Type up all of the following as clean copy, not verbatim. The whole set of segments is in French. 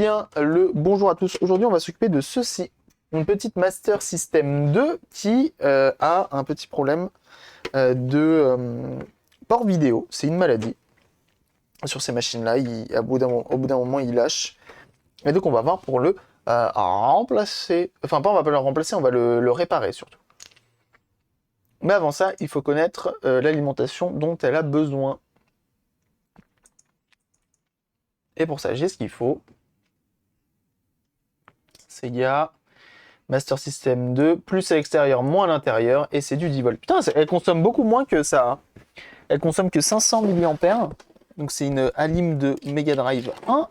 bien le bonjour à tous. Aujourd'hui, on va s'occuper de ceci. Une petite Master System 2 qui a un petit problème de port vidéo. C'est une maladie. Sur ces machines-là, au bout d'un moment, il lâche. Et donc, on va voir pour le remplacer. Enfin, pas on va pas le remplacer, on va le réparer surtout. Mais avant ça, il faut connaître l'alimentation dont elle a besoin. Et pour ça, j'ai ce qu'il faut. Sega Master System 2, plus à l'extérieur, moins à l'intérieur, et c'est du 10 volts. Putain, elle consomme beaucoup moins que ça. Hein. Elle consomme que 500 mAh. Donc c'est une Alim de Mega Drive 1.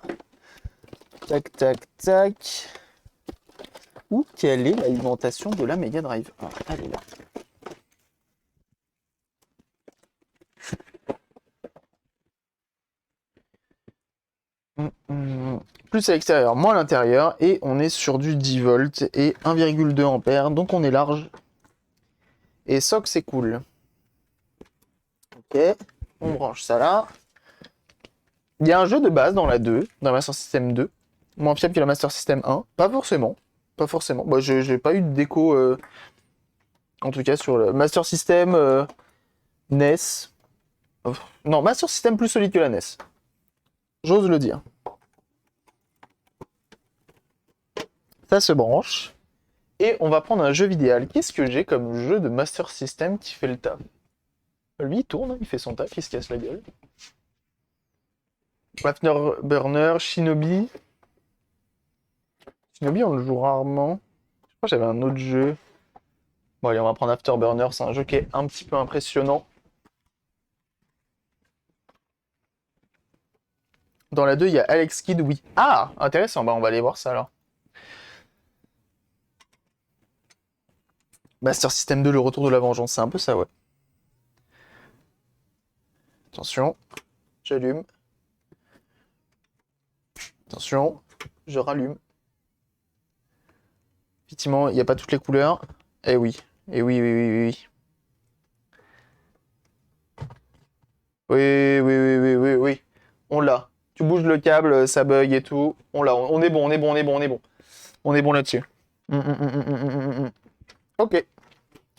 Tac, tac, tac. Où quelle est l'alimentation de la Mega Drive 1? Elle est là. Plus à l'extérieur, moins à l'intérieur, et on est sur du 10 volts et 1,2 ampères, donc on est large. Et SOC, c'est cool. Ok, on branche ça là. Il y a un jeu de base dans la 2, dans la Master System 2, moins fiable que la Master System 1. Pas forcément, pas forcément. Moi, j'ai pas eu de déco, en tout cas sur le Master System NES. Non, Master System plus solide que la NES. J'ose le dire. Ça se branche. Et on va prendre un jeu vidéo. Qu'est-ce que j'ai comme jeu de Master System qui fait le taf? Lui, il tourne, il fait son taf, il se casse la gueule. Afterburner, Shinobi. Shinobi, on le joue rarement. Je crois que j'avais un autre jeu. Bon, allez, on va prendre Afterburner. C'est un jeu qui est un petit peu impressionnant. Dans la 2, il y a Alex Kidd, oui. Ah, intéressant. Bah, on va aller voir ça alors. Master System 2, le retour de la vengeance. C'est un peu ça, ouais. Attention. J'allume. Attention. Je rallume. Effectivement, il n'y a pas toutes les couleurs. Eh oui. Eh oui, oui, oui, oui, oui. Oui, oui, oui, oui, oui, oui. On l'a. Tu bouges le câble, ça bug et tout. On l'a. On est bon, on est bon, on est bon, on est bon. On est bon là-dessus. Ok.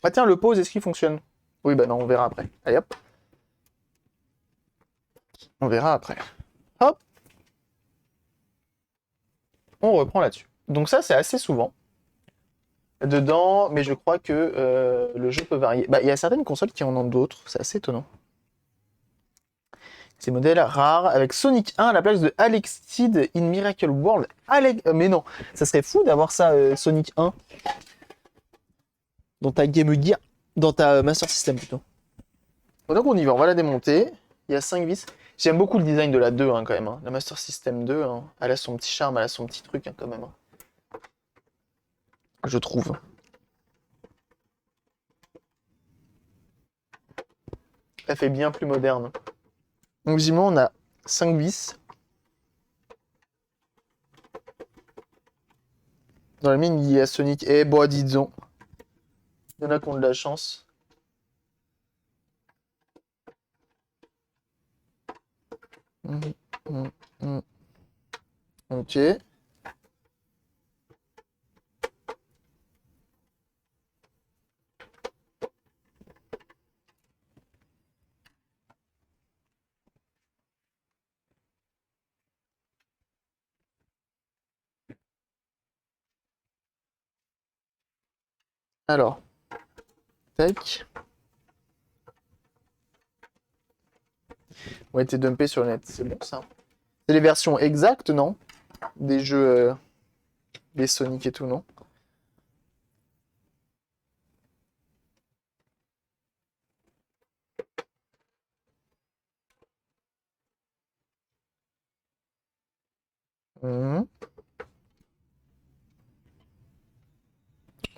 Ah tiens, le pause, est-ce qu'il fonctionne? Oui, bah non, on verra après. Allez hop. On verra après. Hop. On reprend là-dessus. Donc ça, c'est assez souvent. Dedans, mais je crois que le jeu peut varier. Bah, il y a certaines consoles qui en ont d'autres. C'est assez étonnant. Ces modèles rares avec Sonic 1 à la place de Alex Kidd in Miracle World. Mais non, ça serait fou d'avoir ça, Sonic 1, dans ta Game Gear, dans ta Master System plutôt. Bon, donc on y va, on va la démonter. Il y a 5 vis. J'aime beaucoup le design de la 2 hein, quand même. Hein. La Master System 2, hein, elle a son petit charme, elle a son petit truc hein, quand même. Hein. Je trouve. Elle fait bien plus moderne. Donc visiblement on a 5 vis. Dans la mine il y a Sonic. Eh bon disons. Il y en a qui ont de la chance. Ok. Alors. Tac. Ont été dumpés sur le net. C'est bon ça. C'est les versions exactes, non? Des jeux. Des Sonic et tout, non?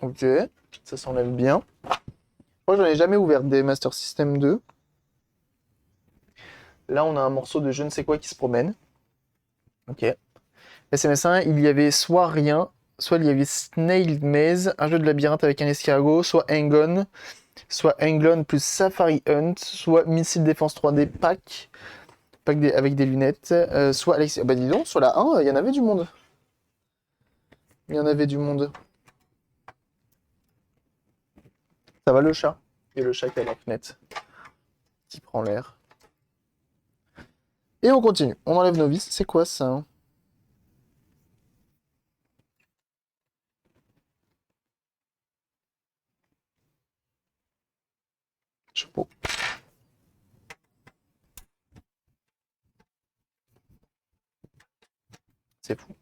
Ok. Ça s'enlève bien. Moi, j'en ai jamais ouvert des Master System 2. Là, on a un morceau de je ne sais quoi qui se promène. Ok. SMS1, il y avait soit rien, soit il y avait Snail Maze, un jeu de labyrinthe avec un escargot, soit Hang-On, soit Hang-On plus Safari Hunt, soit Missile Défense 3D Pack avec des lunettes, soit Alexis. Bah dis donc, sur la 1, il y en avait du monde. Il y en avait du monde. Ça va le chat? Et le chat qui est à la fenêtre, qui prend l'air. Et on continue. On enlève nos vis. C'est quoi ça, hein? Chapeau. C'est fou.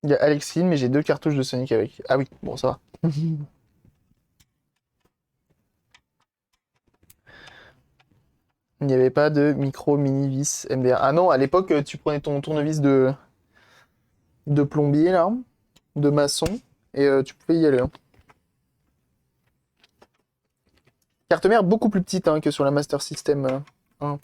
Il y a Alexine, mais j'ai 2 cartouches de Sonic avec. Ah oui, bon, ça va. Il n'y avait pas de micro mini vis MDR. Ah non, à l'époque, tu prenais ton tournevis de plombier, là, de maçon, et tu pouvais y aller, hein. Carte mère beaucoup plus petite, hein, que sur la Master System 1.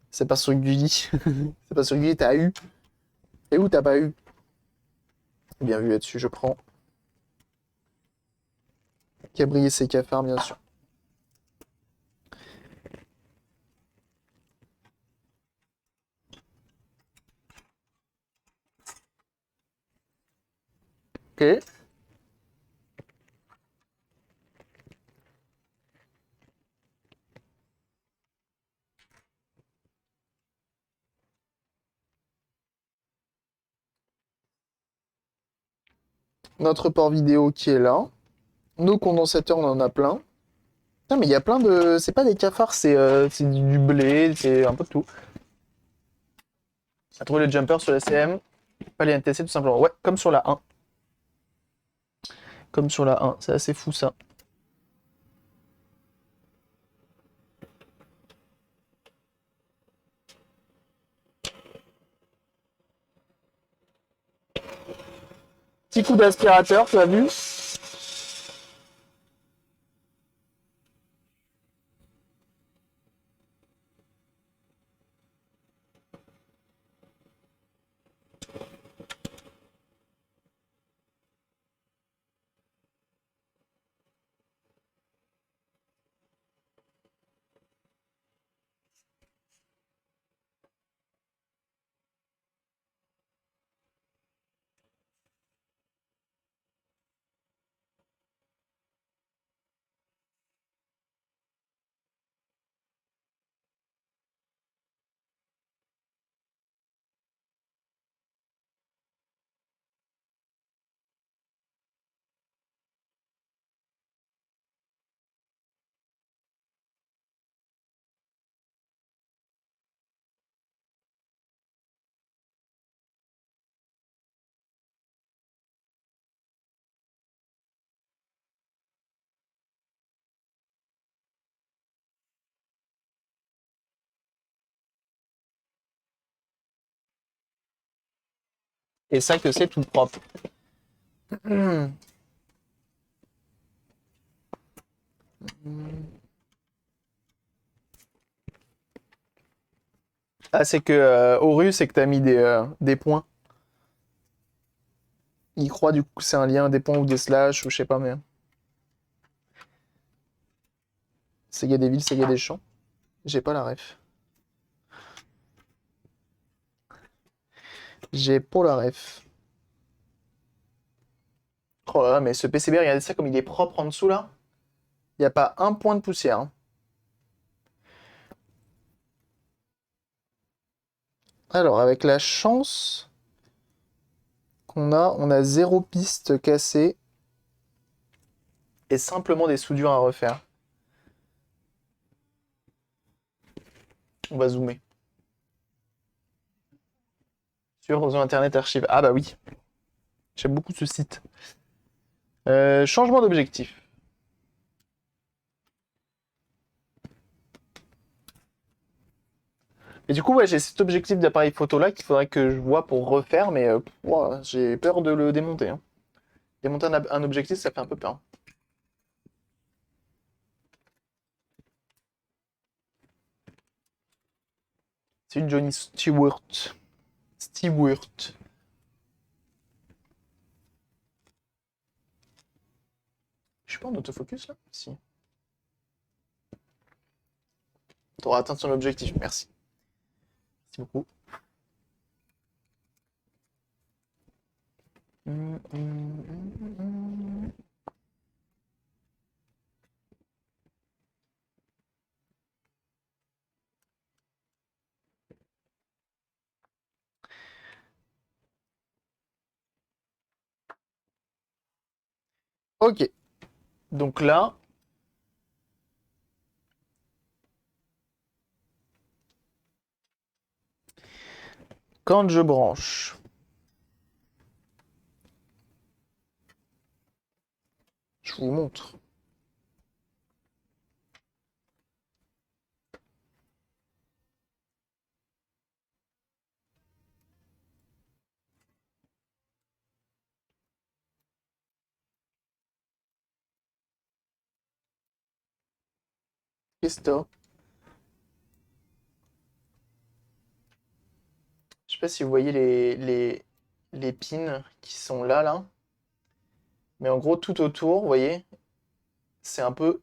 C'est pas sur Gulli. C'est pas sur Gulli, t'as eu. Et où t'as pas eu? Bien vu là-dessus, je prends. Qui a brillé ses cafards, bien sûr. Ok. Notre port vidéo qui est là. Nos condensateurs, on en a plein. Putain, mais il y a plein de... C'est pas des cafards, c'est du blé, c'est un peu de tout. On a trouvé le jumper sur la CM. Pas les NTC, tout simplement. Ouais, comme sur la 1. Comme sur la 1. C'est assez fou, ça. Petit coup d'aspirateur, tu as vu? Et ça que c'est tout propre. Ah, c'est que Horus, c'est que t'as mis des points. Il croit du coup que c'est un lien, des points ou des slash, ou je sais pas, mais. Sega des villes, Sega des champs. J'ai pas la ref. J'ai pas la ref. Oh là là, mais ce PCB, regardez ça comme il est propre en dessous là. Il n'y a pas un point de poussière, hein. Alors, avec la chance qu'on a 0 piste cassée et simplement des soudures à refaire. On va zoomer. Sur Internet Archive. Ah bah oui, j'aime beaucoup ce site. Changement d'objectif. Et du coup, ouais, j'ai cet objectif d'appareil photo là qu'il faudrait que je vois pour refaire, mais ouah, j'ai peur de le démonter, hein. Démonter un objectif, ça fait un peu peur. C'est Johnny Stewart. Stewart. Je suis pas en autofocus là? Si. T'auras atteint ton objectif, merci. Merci beaucoup. Ok. Donc là, quand je branche, je vous montre. Christophe. Je sais pas si vous voyez les pins qui sont là. Mais en gros, tout autour, vous voyez, c'est un peu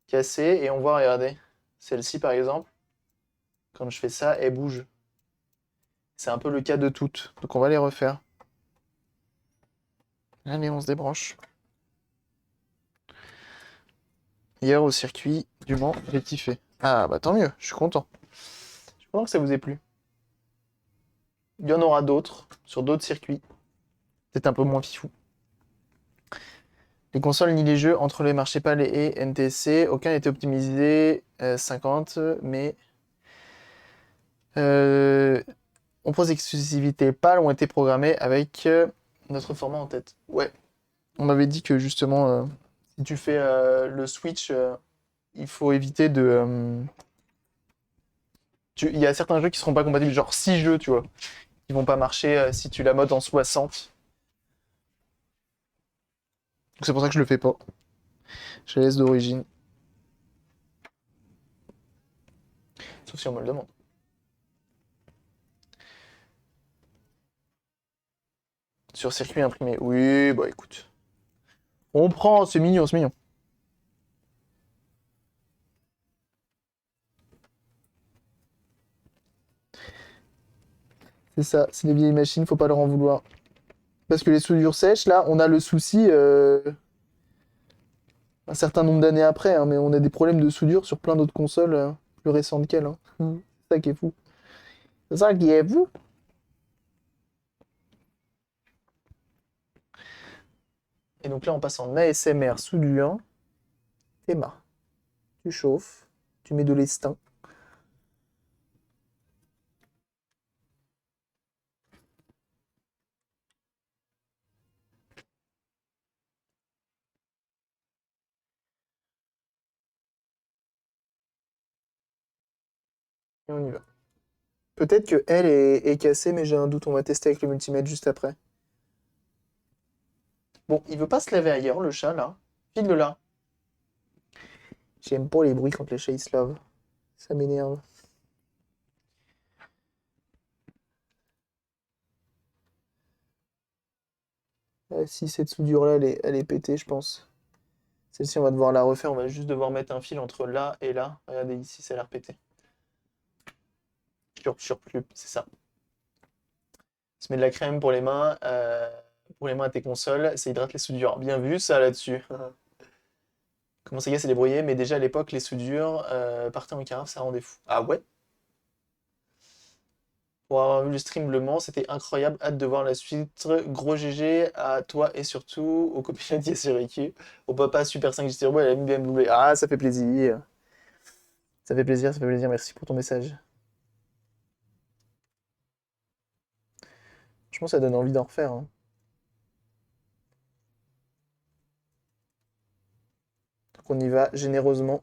cassé. Et on voit, regardez, celle-ci par exemple, quand je fais ça, elle bouge. C'est un peu le cas de toutes. Donc on va les refaire. Allez, on se débranche. Hier au circuit du Mans, j'ai kiffé. Ah bah tant mieux, je suis content. Je suis content que ça vous ait plu. Il y en aura d'autres, sur d'autres circuits. Peut-être un peu moins fifou. Les consoles ni les jeux entre les marchés PAL et NTSC, aucun n'était optimisé 50, mais on pose exclusivité PAL ont été programmés avec notre format en tête. Ouais, on m'avait dit que justement, si tu fais le Switch, il faut éviter de. Il y a certains jeux qui seront pas compatibles, genre 6 jeux, tu vois, qui vont pas marcher si tu la modes en 60. Donc c'est pour ça que je le fais pas. Je la laisse d'origine. Sauf si on me le demande. Sur circuit imprimé. Oui, bah écoute. On prend, c'est mignon, c'est mignon. C'est ça, c'est les vieilles machines, faut pas leur en vouloir. Parce que les soudures sèches, là, on a le souci un certain nombre d'années après, hein, mais on a des problèmes de soudure sur plein d'autres consoles plus récentes qu'elles. Hein. C'est ça qui est fou. C'est ça qui est fou. Et donc là, on passe en ASMR soudure. Théma. Tu chauffes, tu mets de l'estin. Et on y va. Peut-être que elle est cassée, mais j'ai un doute. On va tester avec le multimètre juste après. Bon, il veut pas se laver ailleurs, le chat, là. File-le là. J'aime pas les bruits quand les chats ils se lavent. Ça m'énerve. Si cette soudure-là, elle est pétée, je pense. Celle-ci, on va devoir la refaire. On va juste devoir mettre un fil entre là et là. Regardez ici, ça a l'air pété. Surplus, c'est ça. Se met de la crème pour les mains à tes consoles. Ça hydrate les soudures. Bien vu, ça, là-dessus. Comment Sega s'est débrouillé, mais déjà à l'époque, les soudures partaient en carafe, ça rendait fou. Ah ouais? Pour avoir vu le stream Le Mans, c'était incroyable. Hâte de voir la suite. Gros GG à toi et surtout au copilote Yasuriki, au papa Super 5 G Turbo et à la BMW. Ah, ça fait plaisir. Ça fait plaisir, ça fait plaisir. Merci pour ton message. Je pense que ça donne envie d'en refaire. Hein. Donc on y va généreusement.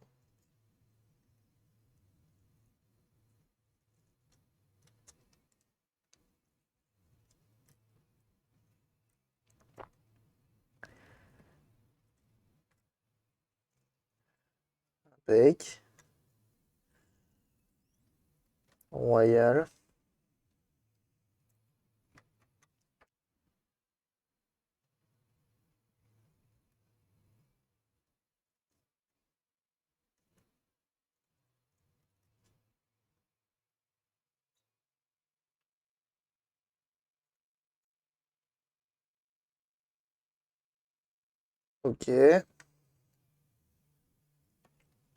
Avec Royal. Ok. Je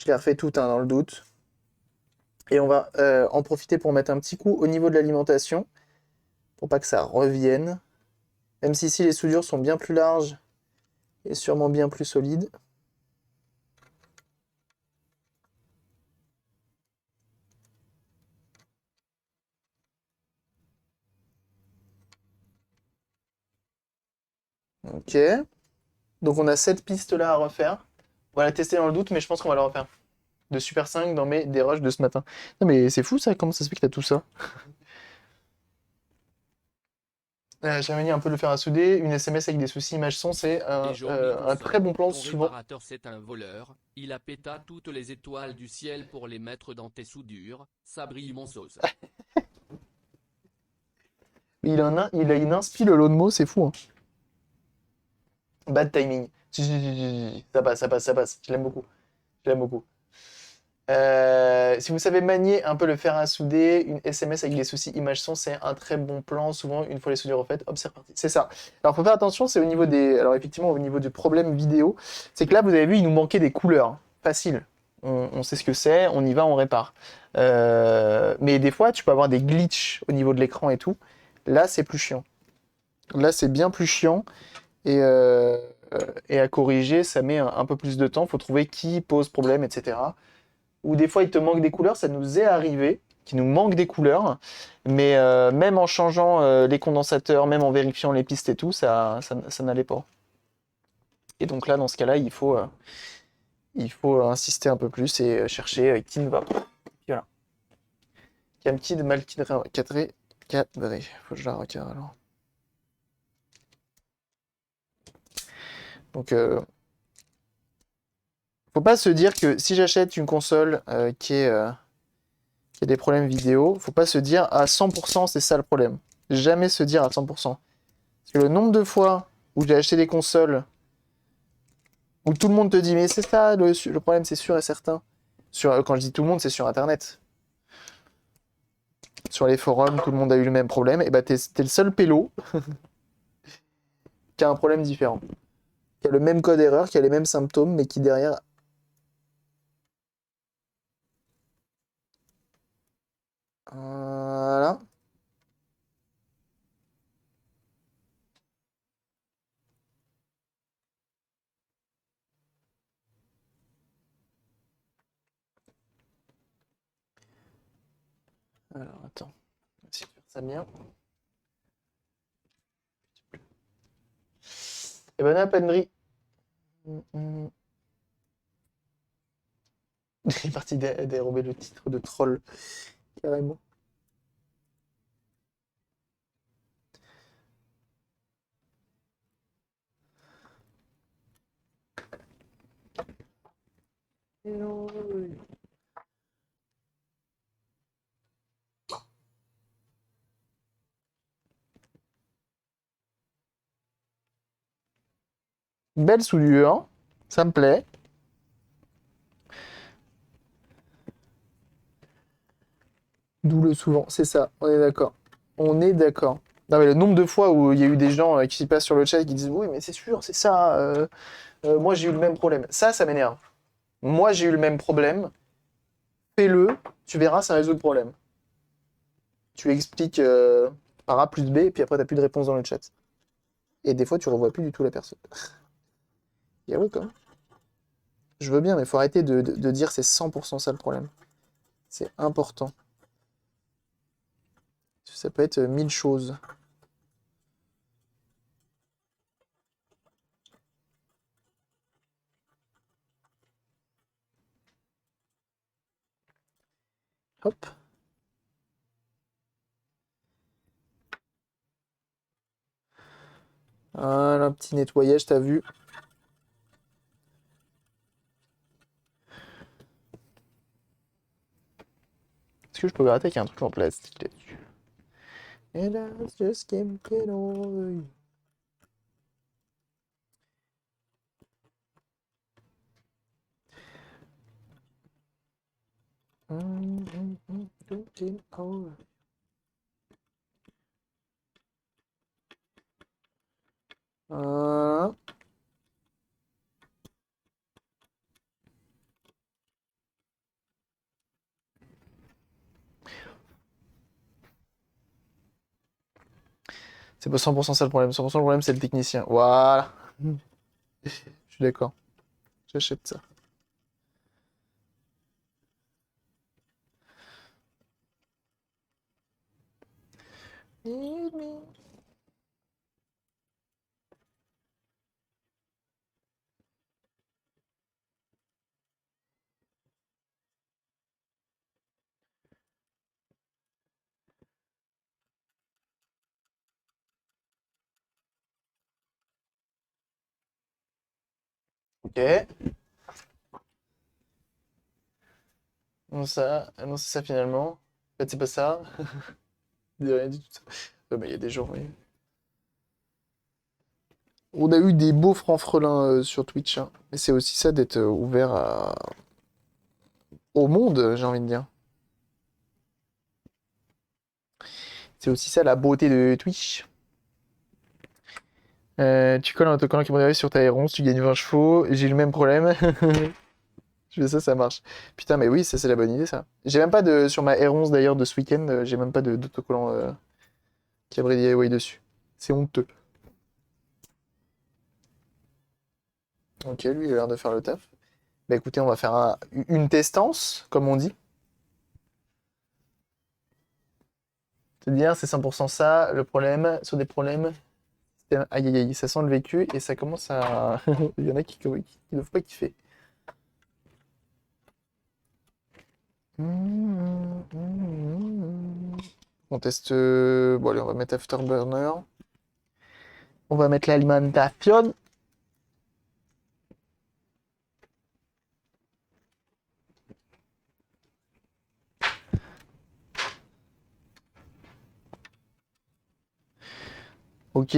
les refais toutes hein, dans le doute. Et on va en profiter pour mettre un petit coup au niveau de l'alimentation, pour pas que ça revienne. Même si ici les soudures sont bien plus larges et sûrement bien plus solides. Ok. Donc on a cette piste là à refaire. On va la tester dans le doute, mais je pense qu'on va la refaire. De Super 5 dans mes dérushs de ce matin. Non mais c'est fou ça, comment ça se fait que t'as tout ça? J'aimerais dire un peu le fer à souder. Une SMS avec des soucis image son, c'est Et Jordi un très Console, bon plan ton souvent. réparateur c'est un voleur, il a péta toutes les étoiles du ciel pour les mettre dans tes soudures, ça brille mon sauce. Il a une inspi le lot de mots, c'est fou. Hein. Bad timing. Si. Ça passe, ça passe, ça passe. Je l'aime beaucoup. Je l'aime beaucoup. Si vous savez manier un peu le fer à souder, une SMS avec des soucis image son, c'est un très bon plan. Souvent, une fois les soudures refaites, hop, c'est reparti. C'est ça. Alors, faut faire attention, c'est au niveau des. Alors, effectivement, au niveau du problème vidéo, c'est que là, vous avez vu, il nous manquait des couleurs. Facile. On sait ce que c'est, on y va, on répare. Mais des fois, tu peux avoir des glitches au niveau de l'écran et tout. Là, c'est plus chiant. Là, c'est bien plus chiant. Et, euh, et à corriger, ça met un peu plus de temps. Faut trouver qui pose problème, etc. Ou des fois il te manque des couleurs, ça nous est arrivé, qu'il nous manque des couleurs, mais même en changeant les condensateurs, même en vérifiant les pistes et tout, ça n'allait pas. Et donc là, dans ce cas-là, il faut insister un peu plus et chercher qui ne va pas. Voilà. Camkid mal cadré, cadré. Faut que je la recadre alors. Donc, faut pas se dire que si j'achète une console qui a des problèmes vidéo, faut pas se dire à 100% c'est ça le problème. Jamais se dire à 100%. Parce que le nombre de fois où j'ai acheté des consoles où tout le monde te dit mais c'est ça le problème c'est sûr et certain. Quand je dis tout le monde c'est sur internet. Sur les forums tout le monde a eu le même problème et bah t'es le seul pélo qui a un problème différent. Qui a le même code erreur, qui a les mêmes symptômes mais qui derrière... Voilà. Alors attends, on va essayer de faire ça bien. Et bonne appellerie. Il est parti dérober le titre de troll, carrément. Belle soudure, ça me plaît. D'où le souvent, c'est ça, on est d'accord. On est d'accord. Non mais le nombre de fois où il y a eu des gens qui passent sur le chat et qui disent oui mais c'est sûr, c'est ça, moi j'ai eu le même problème. Ça m'énerve. Moi j'ai eu le même problème, fais-le, tu verras, ça résout le problème. Tu expliques par A plus B et puis après t'as plus de réponse dans le chat. Et des fois tu revois plus du tout la personne. Il y a oui quand même. Je veux bien mais faut arrêter de dire c'est 100% ça le problème. C'est important. Ça peut être 1000 choses. Hop. Voilà, un petit nettoyage, t'as vu. Est-ce que je peux gratter avec un truc en plastique là-dessus? And I just can't get over you. Don't get over. Voilà. C'est pas 100% ça le problème. 100% le problème, c'est le technicien. Voilà. Je suis d'accord. J'achète ça. Ok. Non, ça. Ah non, c'est ça finalement. En fait, c'est pas ça. Il y a rien du tout. Ouais, bah, il y a des gens, oui. On a eu des beaux francs-frelins sur Twitch, hein. Mais c'est aussi ça d'être ouvert au monde, j'ai envie de dire. C'est aussi ça la beauté de Twitch. Tu colles un autocollant qui modérise sur ta R11, tu gagnes 20 chevaux. J'ai le même problème. Je fais ça, ça marche. Putain, mais oui, ça c'est la bonne idée, ça. J'ai même pas de. Sur ma R11 d'ailleurs de ce week-end, j'ai même pas d'autocollant Cabri DIY dessus. C'est honteux. Ok, lui, il a l'air de faire le taf. Bah écoutez, on va faire une testance, comme on dit. C'est-à-dire, c'est 100% ça. Le problème, sur des problèmes. Aïe aïe aïe, ça sent le vécu et ça commence à. Il y en a qui ne doivent pas kiffer. On teste. Bon, allez, on va mettre Afterburner. On va mettre l'alimentation. Ok.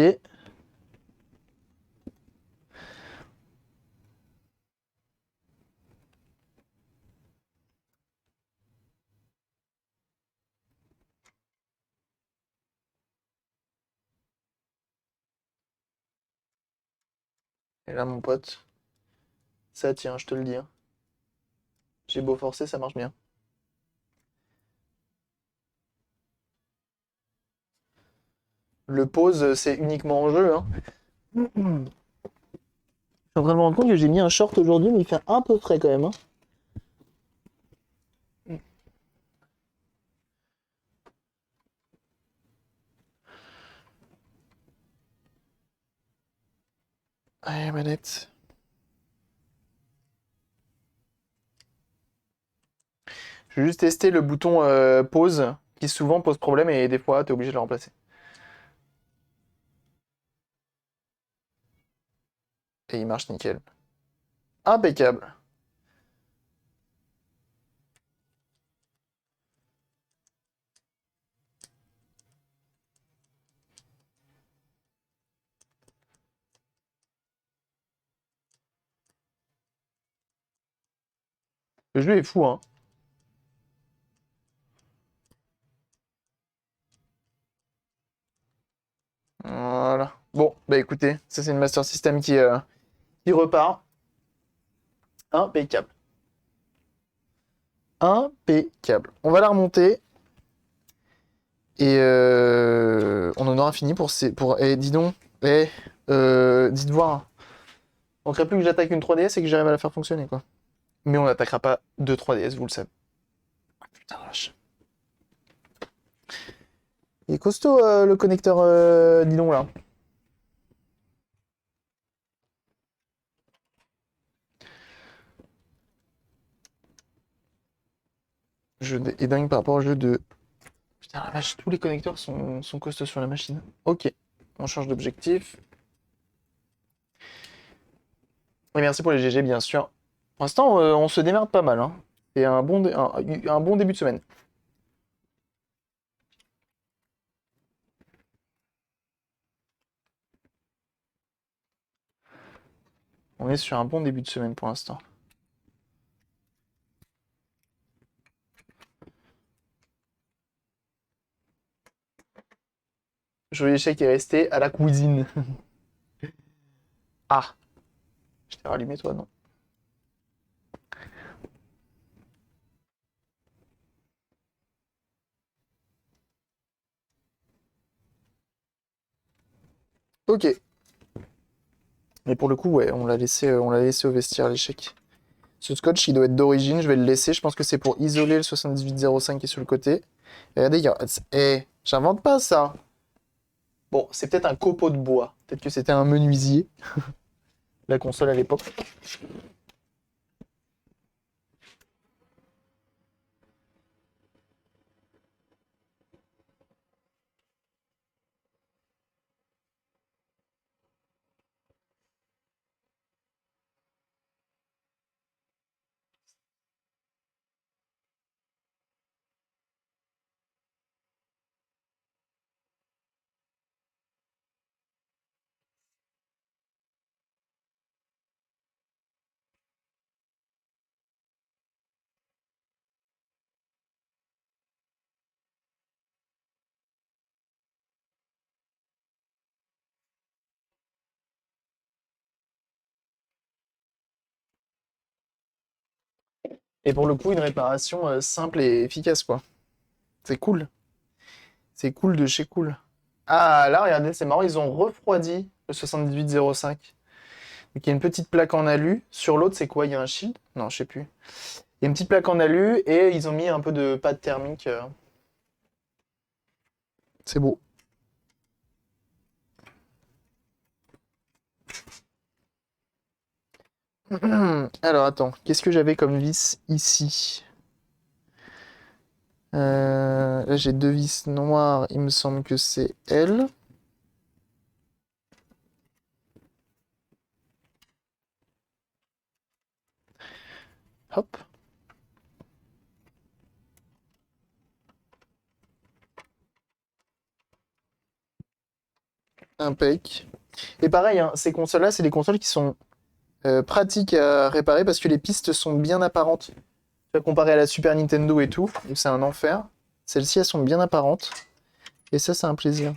Et là, mon pote, ça tient, je te le dis, hein. J'ai beau forcer, ça marche bien. Le pause, c'est uniquement en jeu, hein. Je suis en train de me rendre compte que j'ai mis un short aujourd'hui, mais il fait un peu frais quand même, hein. Allez, manette. Je vais juste tester le bouton pause, qui souvent pose problème et des fois, t'es obligé de le remplacer. Et il marche nickel. Impeccable. Le jeu est fou, hein. Voilà. Bon, bah écoutez, ça c'est une Master System qui repart. Impeccable. Impeccable. On va la remonter. Et on en aura fini pour ces. Eh, dis donc. Eh, dites voir. On manquerait plus que j'attaque une 3DS et que j'arrive à la faire fonctionner, quoi. Mais on n'attaquera pas deux 3DS, vous le savez. Ah, putain, la vache. Il est costaud le connecteur, dis donc là. Jeu est dingue par rapport au jeu de. Putain, la vache, tous les connecteurs sont costauds sur la machine. Ok, on change d'objectif. Et merci pour les GG, bien sûr. Pour l'instant, on se démerde pas mal, hein. C'est un bon début de semaine. On est sur un bon début de semaine pour l'instant. Joli échec est resté à la cuisine. Ah, je t'ai rallumé toi, non? Ok. Mais pour le coup, ouais, on l'a laissé au vestiaire, l'échec. Ce scotch, il doit être d'origine, je vais le laisser. Je pense que c'est pour isoler le 7805 qui est sur le côté. Et regardez, j'invente pas ça. Bon, c'est peut-être un copeau de bois. Peut-être que c'était un menuisier, la console à l'époque. Et pour le coup, une réparation simple et efficace, quoi. C'est cool. C'est cool de chez cool. Ah, là, regardez, c'est marrant, ils ont refroidi le 7805. Donc, il y a une petite plaque en alu. Sur l'autre, c'est quoi? Il y a un shield? Non, je sais plus. Il y a une petite plaque en alu et ils ont mis un peu de pâte thermique. C'est beau. Alors, attends. Qu'est-ce que j'avais comme vis ici? Là, j'ai deux vis noires. Il me semble que c'est elle. Hop. Impec. Et pareil, hein, ces consoles-là, c'est des consoles qui sont pratiques à réparer parce que les pistes sont bien apparentes. Tu vois, comparé à la Super Nintendo et tout, où c'est un enfer. Celles-ci, elles sont bien apparentes. Et ça, c'est un plaisir.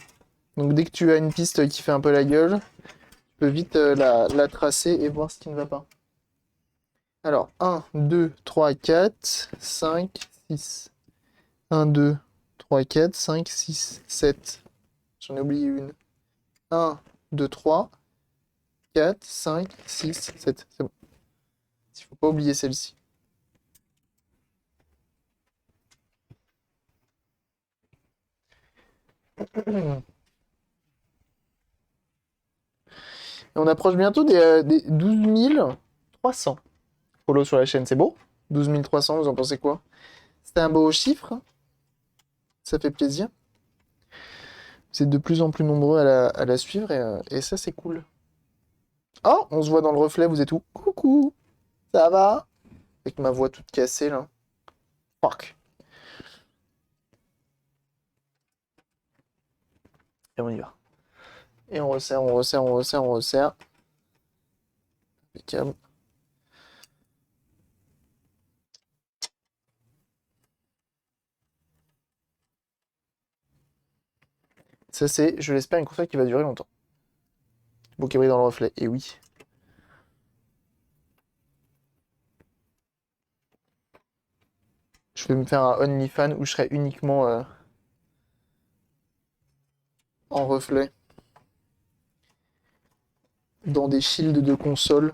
Donc dès que tu as une piste qui fait un peu la gueule, tu peux vite la tracer et voir ce qui ne va pas. Alors, 1, 2, 3, 4, 5, 6. 1, 2, 3, 4, 5, 6, 7. J'en ai oublié une. 1, 2, 3, 4, 5, 6, 7. C'est bon. Il faut pas oublier celle-ci. Et on approche bientôt des 12 300 follow sur la chaîne. C'est beau? 12 300, vous en pensez quoi? C'est un beau chiffre. Ça fait plaisir. Vous êtes de plus en plus nombreux à la suivre et ça, c'est cool. Oh, on se voit dans le reflet, vous êtes où? Coucou, ça va? Avec ma voix toute cassée, là. Fuck. Et on y va. Et on resserre, on resserre, on resserre, on resserre. Impeccable. Ça, c'est, je l'espère, une console qui va durer longtemps. Beau qui brille dans le reflet, et oui. Je vais me faire un OnlyFans où je serai uniquement en reflet. Dans des shields de console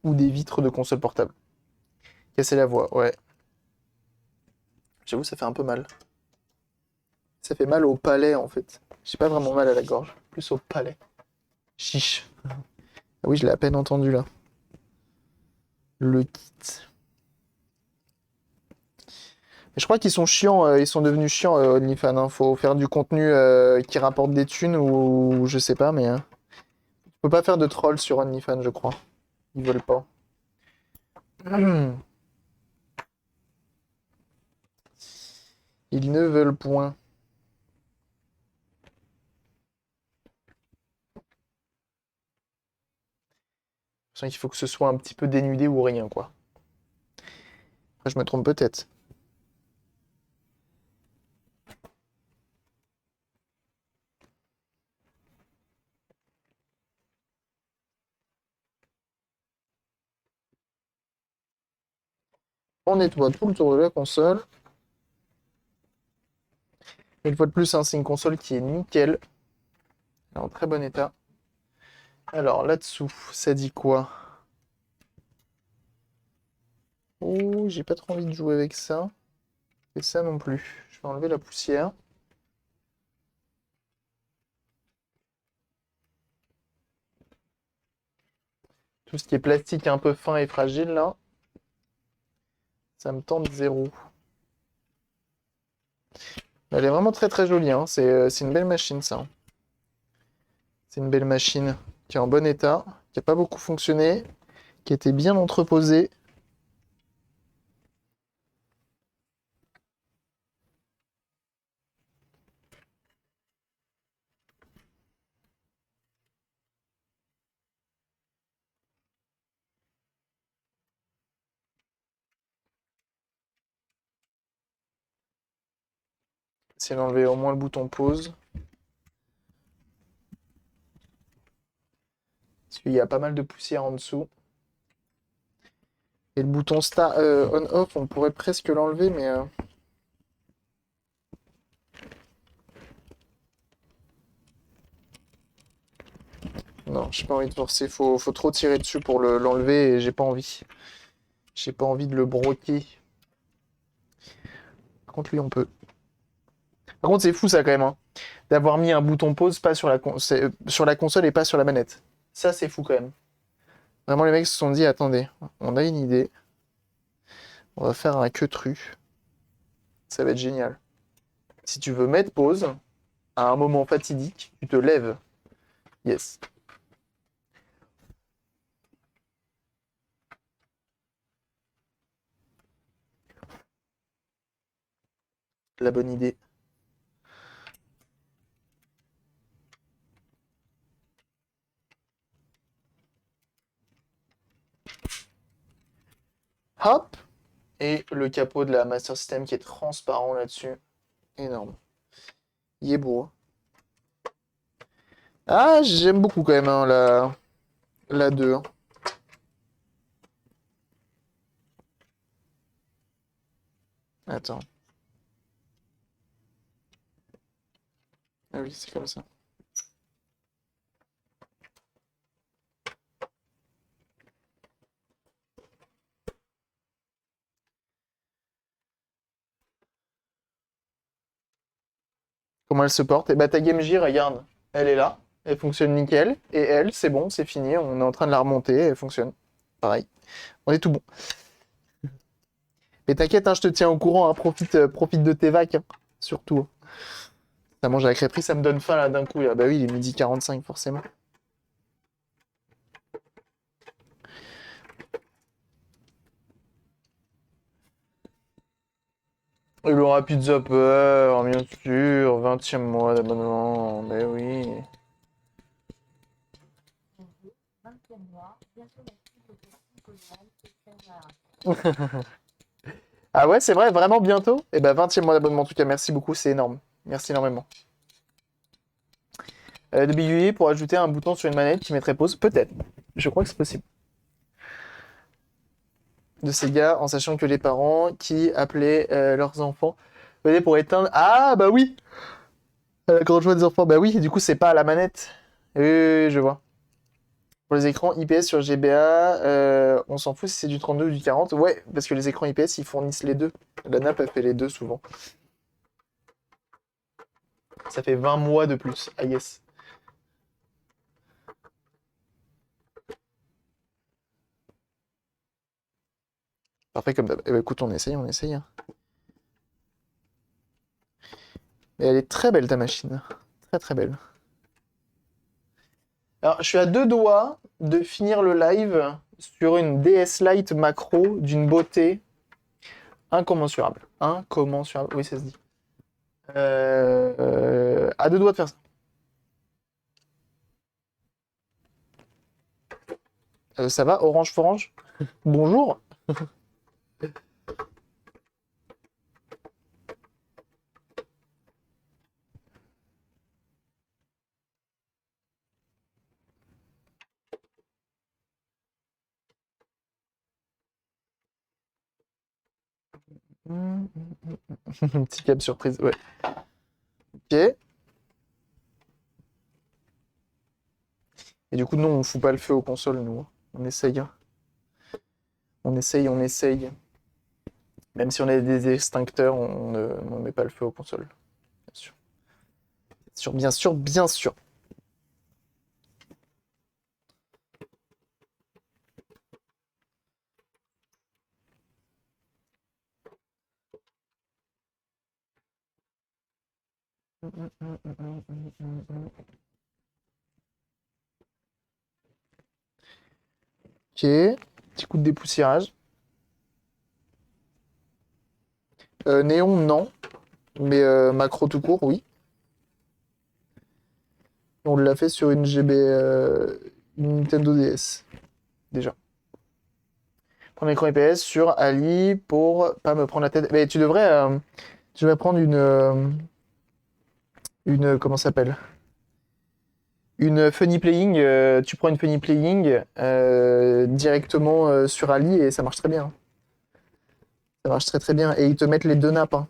ou des vitres de console portable. Casser la voix, ouais. J'avoue, ça fait un peu mal. Ça fait mal au palais, en fait. J'ai pas vraiment mal à la gorge, plus au palais. Chiche. Ah oui, je l'ai à peine entendu, là. Le kit. Mais je crois qu'ils sont chiants, ils sont devenus chiants, OnlyFans, hein. Faut faire du contenu qui rapporte des thunes ou je sais pas, mais... Tu peux pas faire de troll sur OnlyFans, je crois. Ils veulent pas. Ils ne veulent point. Je sens qu'il faut que ce soit un petit peu dénudé ou rien, quoi. Après, je me trompe peut-être. On nettoie tout le tour de la console. Une fois de plus, hein, c'est une console qui est nickel. est en très bon état. Alors, là-dessous, ça dit quoi? Oh, j'ai pas trop envie de jouer avec ça. Et ça non plus. Je vais enlever la poussière. Tout ce qui est plastique un peu fin et fragile, là, ça me tente zéro. Elle est vraiment très très jolie, hein. C'est une belle machine, ça. C'est une belle machine qui est en bon état, qui n'a pas beaucoup fonctionné, qui était bien entreposée. C'est d'enlever au moins le bouton pause. Parce qu'il y a pas mal de poussière en dessous. Et le bouton on-off, on pourrait presque l'enlever, mais... Non, j'ai pas envie de forcer. Faut trop tirer dessus pour l'enlever et j'ai pas envie. J'ai pas envie de le broquer. Par contre, lui, on peut. Par contre, c'est fou ça quand même, hein, d'avoir mis un bouton pause pas sur la console et pas sur la manette. Ça, c'est fou quand même. Vraiment, les mecs se sont dit, attendez, on a une idée. On va faire un queutru. Ça va être génial. Si tu veux mettre pause, à un moment fatidique, tu te lèves. Yes. La bonne idée. Hop! Et le capot de la Master System qui est transparent là-dessus. Énorme. Il est beau, hein. Ah, j'aime beaucoup quand même, hein, la 2, hein. Attends. Ah oui, c'est comme ça. Comment elle se porte? Et bah ta Game Gear, regarde, elle est là, elle fonctionne nickel, et elle, c'est bon, c'est fini, on est en train de la remonter, elle fonctionne. Pareil, on est tout bon. Mais t'inquiète, hein, je te tiens au courant, hein, profite de tes vacs, hein, surtout. Ça mange à la crêperie, ça me donne faim là d'un coup. Là. Bah oui, il est midi 45 forcément. Et le Rapid Zapper, bien sûr, 20e mois d'abonnement, bah oui. Ah ouais, c'est vrai, vraiment bientôt? Et bah 20e mois d'abonnement en tout cas, merci beaucoup, c'est énorme. Merci énormément. De biguiller pour ajouter un bouton sur une manette qui mettrait pause, peut-être. Je crois que c'est possible. De ces gars, en sachant que les parents qui appelaient leurs enfants venaient pour éteindre. Ah bah oui! À la grande joie des enfants, bah oui, du coup c'est pas à la manette. Oui, oui, oui, je vois. Pour les écrans IPS sur GBA, on s'en fout si c'est du 32 ou du 40. Ouais, parce que les écrans IPS, ils fournissent les deux. La nappe, elle fait les deux souvent. Ça fait 20 mois de plus. Ah yes. Parfait comme d'hab. Eh ben, écoute, on essaye, on essaye, hein. Mais elle est très belle ta machine. Très très belle. Alors, je suis à deux doigts de finir le live sur une DS Lite macro d'une beauté incommensurable. Incommensurable. Oui, ça se dit. À deux doigts de faire ça. Ça va, Orange Forange? Bonjour. Petit cap surprise, ouais. Ok. Et du coup, non, on fout pas le feu aux consoles, nous. On essaye. On essaye, on essaye. Même si on a des extincteurs, on ne met pas le feu aux consoles. Bien sûr. Bien sûr, bien sûr, bien sûr. Ok. Petit coup de dépoussiérage. Néon, non. Mais macro tout court, oui. On l'a fait sur une GB, une Nintendo DS, déjà. Premier écran IPS sur Ali pour pas me prendre la tête. Mais tu devrais prendre comment ça s'appelle? Une Funny Playing. Tu prends une Funny Playing directement sur Ali et ça marche très bien. Ça marche très très bien. Et ils te mettent les deux nappes, hein.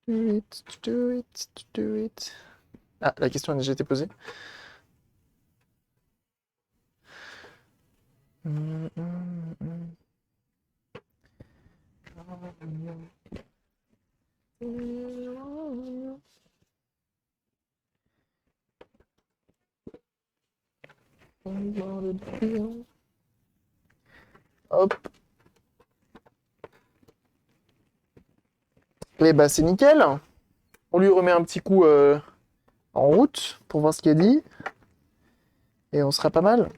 Do it, do it, do it. Ah, la question a déjà été posée. Hop. Et bah c'est nickel. On lui remet un petit coup en route pour voir ce qu'il a dit. Et on sera pas mal.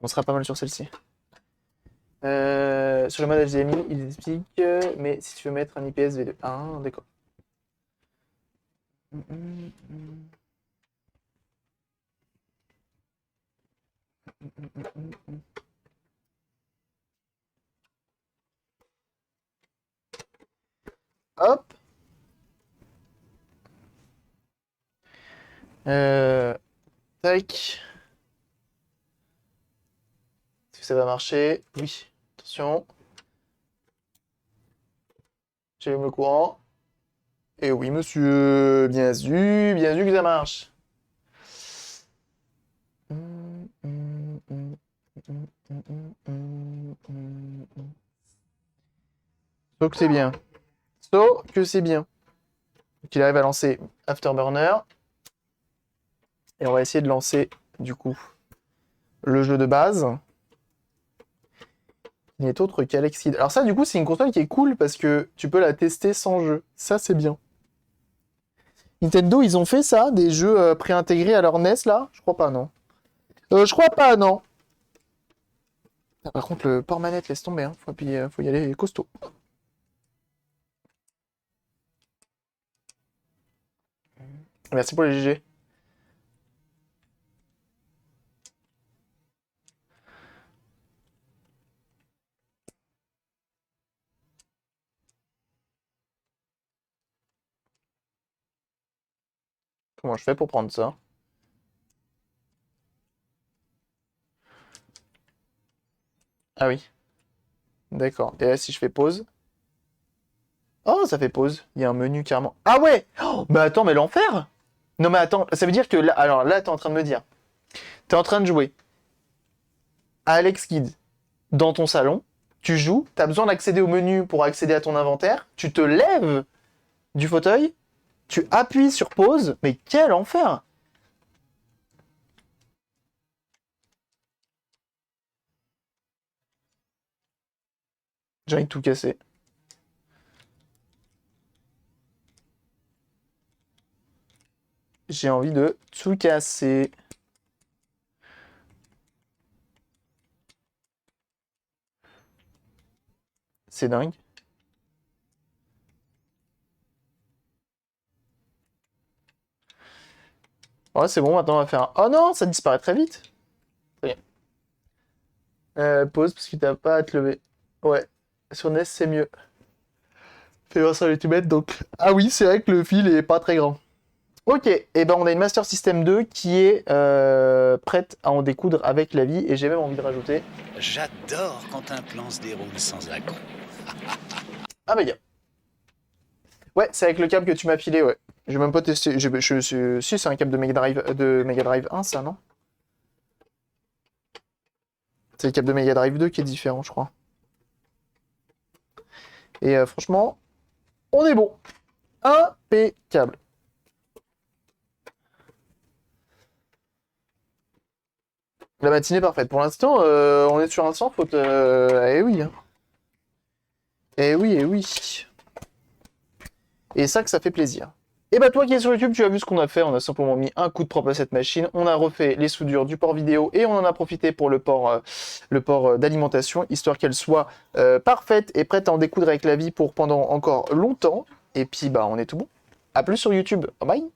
On sera pas mal sur celle-ci. Sur le mode HDMI, il explique, mais si tu veux mettre un IPS V2. Ah, d'accord. Hop. Tac. Est-ce que ça va marcher? Oui. Attention. J'allume le courant. Et oui, monsieur. Bien vu que ça marche. So que c'est bien. So que c'est bien. Donc il arrive à lancer Afterburner. Et on va essayer de lancer, du coup, le jeu de base. Il n'est autre qu'Alex Kidd. Alors ça, du coup, c'est une console qui est cool parce que tu peux la tester sans jeu. Ça, c'est bien. Nintendo, ils ont fait ça, des jeux préintégrés à leur NES, là? Je crois pas, non. Je crois pas, non. Ah, par contre, le port manette, laisse tomber, hein. Faut y aller costaud. Merci pour les GG. Comment je fais pour prendre ça? Ah oui. D'accord. Et là, si je fais pause. Oh, ça fait pause. Il y a un menu carrément. Ah ouais! Oh, mais attends, mais l'enfer! Non, mais attends, ça veut dire que là, alors là, t'es en train de me dire. T'es en train de jouer à Alex Kidd dans ton salon. Tu joues, t'as besoin d'accéder au menu pour accéder à ton inventaire. Tu te lèves du fauteuil, tu appuies sur pause. Mais quel enfer! J'ai envie de tout casser. J'ai envie de tout casser. C'est dingue. Ouais, c'est bon, maintenant on va faire un... Oh non, ça disparaît très vite. Très bien. Pause parce que t'as pas à te lever. Ouais, sur NES c'est mieux. Fais voir sur l'Ultimate, donc... Ah oui, c'est vrai que le fil est pas très grand. Ok, et ben on a une Master System 2 qui est prête à en découdre avec la vie, et j'ai même envie de rajouter... J'adore quand un plan se déroule sans accroc. Ah bah yeah. Ouais, c'est avec le câble que tu m'as filé, ouais. J'ai même pas testé. Si, c'est un câble de Mega Drive 1, ça, non? C'est le câble de Mega Drive 2 qui est différent, je crois. Et franchement, on est bon. Impeccable. La matinée parfaite. Pour l'instant, on est sur un sans faute. Eh oui. Hein. Eh oui, eh oui. Et ça que ça fait plaisir. Et bah toi qui es sur YouTube, tu as vu ce qu'on a fait, on a simplement mis un coup de propre à cette machine, on a refait les soudures du port vidéo et on en a profité pour le port d'alimentation, histoire qu'elle soit parfaite et prête à en découdre avec la vie pour pendant encore longtemps. Et puis bah on est tout bon. A plus sur YouTube, bye bye.